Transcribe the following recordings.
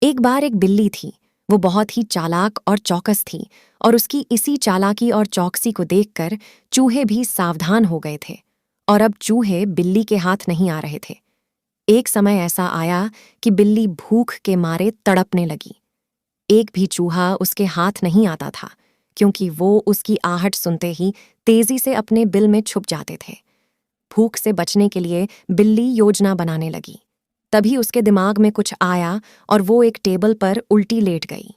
एक बार एक बिल्ली थी। वो बहुत ही चालाक और चौकस थी और उसकी इसी चालाकी और चौकसी को देखकर चूहे भी सावधान हो गए थे। और अब चूहे बिल्ली के हाथ नहीं आ रहे थे। एक समय ऐसा आया कि बिल्ली भूख के मारे तड़पने लगी। एक भी चूहा उसके हाथ नहीं आता था, क्योंकि वो उसकी आहट सुनते ही तेजी से अपने बिल में छुप जाते थे। भूख से बचने के लिए बिल्ली योजना बनाने लगी। तभी उसके दिमाग में कुछ आया और वो एक टेबल पर उल्टी लेट गई।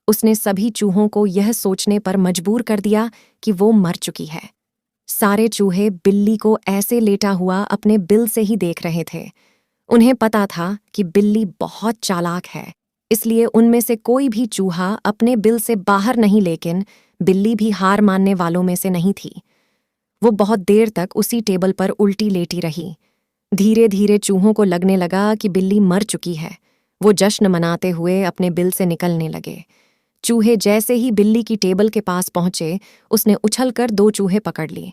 उसने सभी चूहों को यह सोचने पर मजबूर कर दिया कि वो मर चुकी है। सारे चूहे बिल्ली को ऐसे लेटा हुआ अपने बिल से ही देख रहे थे। उन्हें पता था कि बिल्ली बहुत चालाक है, इसलिए उनमें से कोई भी चूहा अपने बिल से बाहर नहीं, लेकिन बिल्ली भी हार मानने वालों में से नहीं थी। वो बहुत देर तक उसी टेबल पर उल्टी लेटी रही। धीरे धीरे चूहों को लगने लगा कि बिल्ली मर चुकी है। वो जश्न मनाते हुए अपने बिल से निकलने लगे। चूहे जैसे ही बिल्ली की टेबल के पास पहुंचे, उसने उछलकर 2 चूहे पकड़ लिए।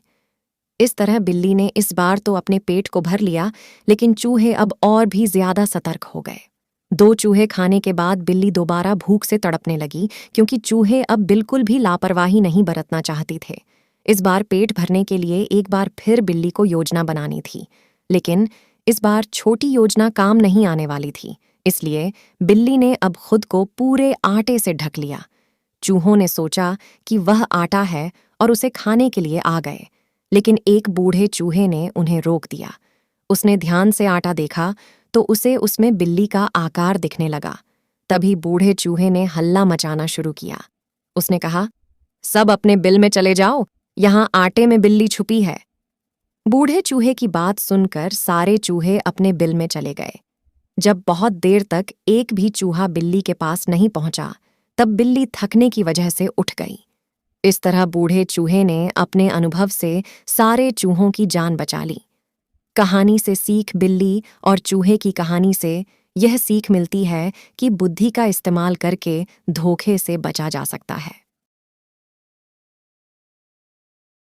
इस तरह बिल्ली ने इस बार तो अपने पेट को भर लिया, लेकिन चूहे अब और भी ज्यादा सतर्क हो गए। 2 चूहे खाने के बाद बिल्ली दोबारा भूख से तड़पने लगी, क्योंकि चूहे अब बिल्कुल भी लापरवाही नहीं बरतना चाहती थे। इस बार पेट भरने के लिए एक बार फिर बिल्ली को योजना बनानी थी, लेकिन इस बार छोटी योजना काम नहीं आने वाली थी। इसलिए बिल्ली ने अब खुद को पूरे आटे से ढक लिया। चूहों ने सोचा कि वह आटा है और उसे खाने के लिए आ गए, लेकिन एक बूढ़े चूहे ने उन्हें रोक दिया। उसने ध्यान से आटा देखा तो उसे उसमें बिल्ली का आकार दिखने लगा। तभी बूढ़े चूहे ने हल्ला मचाना शुरू किया। उसने कहा, सब अपने बिल में चले जाओ, यहाँ आटे में बिल्ली छुपी है। बूढ़े चूहे की बात सुनकर सारे चूहे अपने बिल में चले गए। जब बहुत देर तक एक भी चूहा बिल्ली के पास नहीं पहुंचा, तब बिल्ली थकने की वजह से उठ गई। इस तरह बूढ़े चूहे ने अपने अनुभव से सारे चूहों की जान बचा ली। कहानी से सीख बिल्ली और चूहे की कहानी से यह सीख मिलती है कि बुद्धि का इस्तेमाल करके धोखे से बचा जा सकता है।